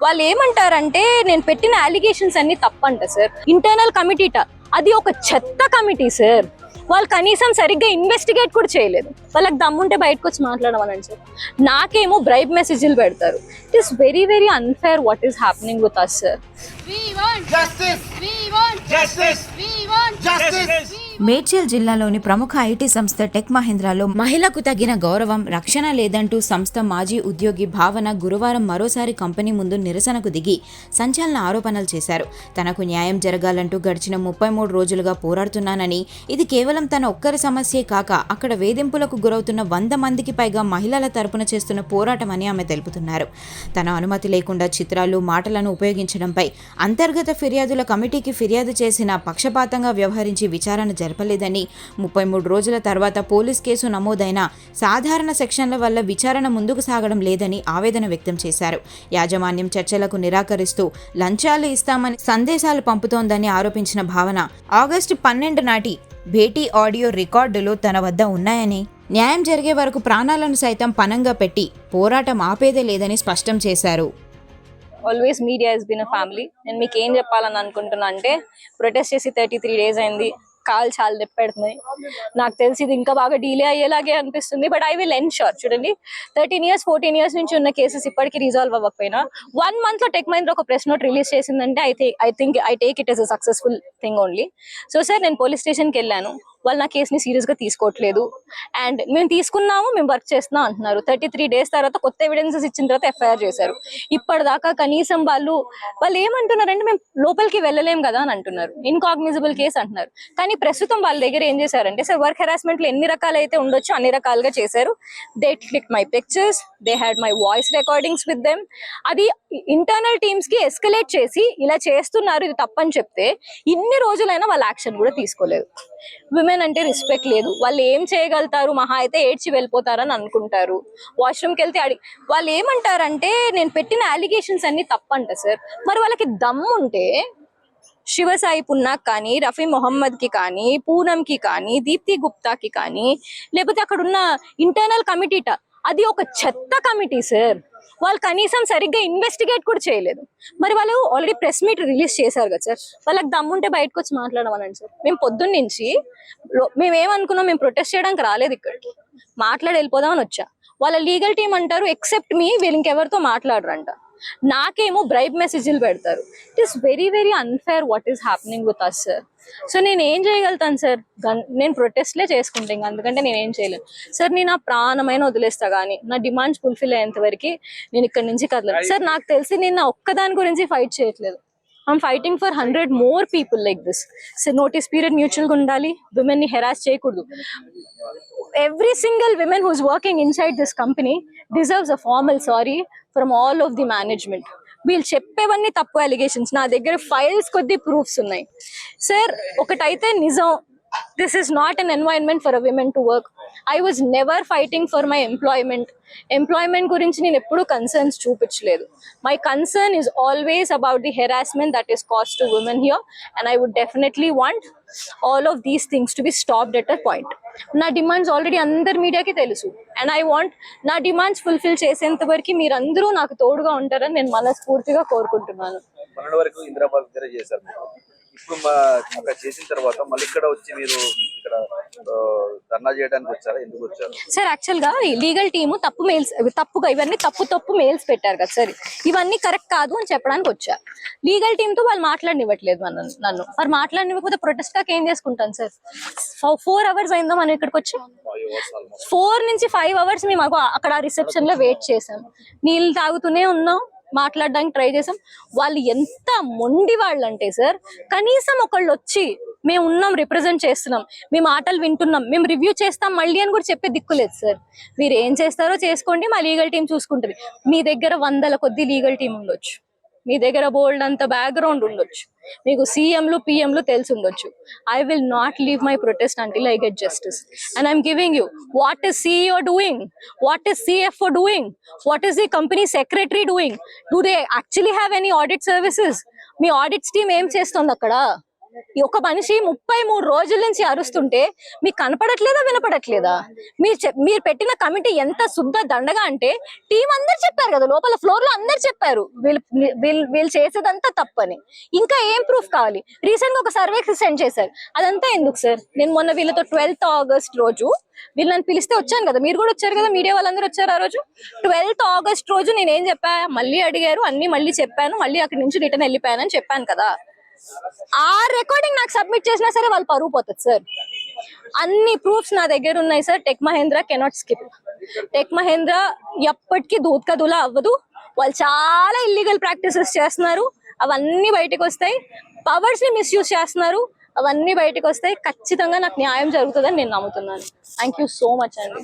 వాళ్ళు ఏమంటారంటే నేను పెట్టిన అలిగేషన్స్ అన్ని తప్పంట సార్. ఇంటర్నల్ కమిటీట, అది ఒక చెత్త కమిటీ సార్. వాళ్ళు కనీసం సరిగ్గా ఇన్వెస్టిగేట్ కూడా చేయలేదు. వాళ్ళకి దమ్ముంటే బయటకు వచ్చి మాట్లాడమని సార్. నాకేమో బ్రైబ్ మెసేజ్లు పెడతారు. It is very very unfair what is happening with us sir. Medchal జిల్లాలోని ప్రముఖ ఐటీ సంస్థ టెక్ మహీంద్రాలో మహిళకు తగిన గౌరవం, రక్షణ లేదంటూ సంస్థ మాజీ ఉద్యోగి భావన గురువారం మరోసారి కంపెనీ ముందు నిరసనకు దిగి సంచలన ఆరోపణలు చేశారు. తనకు న్యాయం జరగాలంటూ గడిచిన 33 రోజులుగా పోరాడుతున్నానని, ఇది కేవలం తన ఒక్కరి సమస్యే కాక అక్కడ వేధింపులకు గురవుతున్న 100 మందికి పైగా మహిళల తరపున చేస్తున్న పోరాటమని ఆమె తెలుపుతున్నారు. తన అనుమతి లేకుండా చిత్రాలు, మాటలను ఉపయోగించడంపై అంతర్గత ఫిర్యాదుల కమిటీకి ఫిర్యాదు చేసిన పక్షపాతంగా వ్యవహరించి విచారణ జరపలేదని, 33 రోజుల తర్వాత పోలీస్ కేసు నమోదైన సాధారణ సెక్షన్ల వల్ల విచారణ ముందుకు సాగడం లేదని ఆవేదన వ్యక్తం చేశారు. యాజమాన్యం చర్చలకు నిరాకరిస్తూ లంచాలు ఇస్తామని సందేశాలు పంపుతోందని ఆరోపించిన భావన, ఆగస్టు 12 నాటి భేటీ ఆడియో రికార్డులు తన వద్ద ఉన్నాయని, న్యాయం జరిగే వరకు ప్రాణాలను సైతం పణంగా పెట్టి పోరాటం ఆపేదే లేదని స్పష్టం చేశారు. Always media has been a family. నేను మీకు ఏం చెప్పాలని అనుకుంటున్నా అంటే, ప్రొటెస్ట్ చేసి 33 days అయింది. కాలు చాలా నొప్పెడుతున్నాయి. నాకు తెలిసి ఇది ఇంకా బాగా డీలే అయ్యేలాగే అనిపిస్తుంది. But I will ensure. చూడండి, 13 years 14 years నుంచి ఉన్న కేసెస్ ఇప్పటికీ రిజాల్వ్ అవ్వకపోయినా 1 month లో టెక్ మహీంద్రా ఒక ప్రెస్ నోట్ రిలీజ్ చేసిందంటే I take it yes a successful thing only. So sir, నేను పోలీస్ స్టేషన్కి వెళ్ళాను. వాళ్ళు నా కేసుని సీరియస్గా తీసుకోవట్లేదు. అండ్ మేము తీసుకున్నాము, మేము వర్క్ చేస్తున్నాం అంటున్నారు. 33 days తర్వాత కొత్త ఎవిడెన్సెస్ ఇచ్చిన తర్వాత ఎఫ్ఐఆర్ చేశారు. ఇప్పటిదాకా కనీసం వాళ్ళు ఏమంటున్నారంటే మేము లోపలికి వెళ్ళలేం కదా అని అంటున్నారు. ఇన్కాగ్నిజబుల్ కేసు అంటున్నారు. కానీ ప్రస్తుతం వాళ్ళ దగ్గర ఏం చేశారంటే సార్, వర్క్ హెరాస్మెంట్లో ఎన్ని రకాలైతే ఉండొచ్చో అన్ని రకాలుగా చేశారు. They click my pictures, they had my voice recordings with them. అది ఇంటర్నల్ టీమ్స్ కి ఎస్కలేట్ చేసి ఇలా చేస్తున్నారు, ఇది తప్పని చెప్తే ఇన్ని రోజులైనా వాళ్ళ యాక్షన్ కూడా తీసుకోలేదు. విమెన్ అంటే రెస్పెక్ట్ లేదు. వాళ్ళు ఏం చేయగలుగుతారు? మహా అయితే ఏడ్చి వెళ్ళిపోతారని అనుకుంటారు. వాష్రూమ్కి వెళ్తే వాళ్ళు ఏమంటారంటే నేను పెట్టిన అలిగేషన్స్ అన్ని తప్పంట సార్. మరి వాళ్ళకి దమ్ము ఉంటే శివసాయి పున్నాక్ కానీ, రఫీ మొహమ్మద్కి కానీ, పూనంకి కానీ, దీప్తి గుప్తాకి కానీ, లేకపోతే అక్కడ ఉన్న ఇంటర్నల్ కమిటీట, అది ఒక చెత్త కమిటీ సార్. వాళ్ళు కనీసం సరిగ్గా ఇన్వెస్టిగేట్ కూడా చేయలేదు. మరి వాళ్ళు ఆల్రెడీ ప్రెస్ మీట్ రిలీజ్ చేశారు కదా సార్. వాళ్ళకి దమ్ముంటే బయటకు వచ్చి మాట్లాడమనండి సార్. మేము పొద్దున్న నుంచి మేమేమనుకున్నాం, మేము ప్రొటెస్ట్ చేయడానికి రాలేదు, ఇక్కడికి మాట్లాడి వెళ్ళిపోదామని వచ్చా. వాళ్ళ లీగల్ టీం అంటారు ఎక్సెప్ట్ మీ, వీళ్ళు ఇంకెవరితో మాట్లాడరంట. నాకేమో బ్రైబ్ మెసేజ్లు పెడతారు. It is very very unfair what is happening with us sir. So నేను ఏం చేయగలుగుతాను సార్? నేను ప్రొటెస్ట్లే చేసుకుంటా, ఇంకా అందుకంటే నేను ఏం చేయలేను సార్. నేను నా ప్రాణమైన వదిలేస్తా కానీ నా డిమాండ్స్ ఫుల్ఫిల్ అయ్యేంత వరకు నేను ఇక్కడ నుంచి కదలను సార్. నాకు తెలిసి నేను నా ఒక్కదాని గురించి ఫైట్ చేయట్లేదు. I'm fighting for 100 more people like this. So notice period మ్యూచువల్గా ఉండాలి. విమెన్ని హెరాస్ చేయకూడదు. Every single woman who's working inside this company deserves a formal sorry from all of the management. వీళ్ళు చెప్పేవన్నీ తప్పు అలిగేషన్స్. నా దగ్గర ఫైల్స్ కొద్ది ప్రూఫ్స్ ఉన్నాయి సార్. ఒకటైతే నిజం, this is not an environment for a women to work. I was never fighting for my employment గురించి నేను ఎప్పుడూ కన్సర్న్స్ చూపించలేదు. My concern is always about the harassment that is cast to women here. And I would definitely want all of these things to be stopped at a point. నా demands already అందరి మీడియాకి తెలుసు. And I want నా demands fulfil చేసేంత వరకు మీరందరూ నాకు తోడుగా ఉంటారని నేను మనస్ఫూర్తిగా కోరుకుంటున్నాను. ఇప్పుడు అక్కడ చేసిన తర్వాత మళ్ళీ ఇక్కడ వచ్చి మీరు ఇక్కడ ధర్నా చేయడానికి వచ్చారా? ఎందుకు వచ్చారు సార్? యాక్చువల్ గా లీగల్ టీము తప్పుగా ఇవన్నీ తప్పు మెయిల్స్ పెట్టారు కదా సార్. ఇవన్నీ కరెక్ట్ కాదు అని చెప్పడానికి వచ్చా. లీగల్ టీమ్ తో వాళ్ళు మాట్లాడనివ్వట్లేదు నన్ను. మరి మాట్లాడనివ్వకపోతే ప్రొటెస్ట్ కాక ఏం చేసుకుంటాను సార్? 4 hours అయిందో మనం ఇక్కడికి వచ్చి. 4 నుంచి 5 hours మేము అక్కడ రిసెప్షన్ లో వెయిట్ చేసాం. నీళ్ళు తాగుతూనే ఉన్నాం, మాట్లాడడానికి ట్రై చేసాం. వాళ్ళు ఎంత మొండి వాళ్ళు అంటే సార్, కనీసం ఒకళ్ళు వచ్చి మేము ఉన్నాం, రిప్రజెంట్ చేస్తున్నాం, మేము ఆటలు వింటున్నాం, మేము రివ్యూ చేస్తాం మళ్ళీ అని కూడా చెప్పే దిక్కులేదు సార్. మీరు ఏం చేస్తారో చేసుకోండి, మా లీగల్ టీం చూసుకుంటుంది. మీ దగ్గర 100 కొద్ది లీగల్ టీం ఉండొచ్చు, మీ దగ్గర బోల్డ్ అంత బ్యాక్గ్రౌండ్ ఉండొచ్చు, మీకు సీఎంలు పిఎంలు తెలిసి ఉండొచ్చు. I will not leave my protest until I get justice. And I'm giving you what is CEO doing, what is CFO doing, what is the company secretary doing. Do they actually have any audit services? Me audits team ఏం చేస్తుంది అక్కడ? ఈ ఒక మనిషి 33 రోజుల నుంచి అరుస్తుంటే మీకు కనపడట్లేదా, వినపడట్లేదా? మీరు పెట్టిన కమిటీ ఎంత శుద్ధ దండగా అంటే టీం అందరు చెప్పారు కదా, లోపల ఫ్లోర్ లో అందరు చెప్పారు వీళ్ళు చేసేదంతా తప్పని. ఇంకా ఏం ప్రూఫ్ కావాలి? రీసెంట్ గా ఒక సర్వే సెండ్ చేశారు, అదంతా ఎందుకు సార్? నేను మొన్న వీళ్ళతో 12th ఆగస్ట్ రోజు వీళ్ళు నన్ను పిలిస్తే వచ్చాను కదా, మీరు కూడా వచ్చారు కదా, మీడియా వాళ్ళందరూ వచ్చారు ఆ రోజు. 12th ఆగస్ట్ రోజు నేను ఏం చెప్పా, మళ్ళీ అడిగారు, అన్ని మళ్ళీ చెప్పాను, మళ్ళీ అక్కడి నుంచి రిటర్న్ వెళ్ళిపోయానని చెప్పాను కదా. ఆ రికార్డింగ్ నాకు సబ్మిట్ చేసినా సరే వాళ్ళు పరువు పోతుంది సార్. అన్ని ప్రూఫ్స్ నా దగ్గర ఉన్నాయి sir. Tech Mahindra cannot skip. Tech Mahindra ఎప్పటికీ దూద్ కా దూలా అవ్వదు. వాళ్ళు చాలా ఇల్లీగల్ ప్రాక్టీసెస్ చేస్తున్నారు, అవన్నీ బయటకు వస్తాయి. పవర్స్ ని మిస్యూజ్ చేస్తున్నారు, అవన్నీ బయటకు వస్తాయి. ఖచ్చితంగా నాకు న్యాయం జరుగుతుందని నేను నమ్ముతున్నాను. థ్యాంక్ యూ సో మచ్ అండి.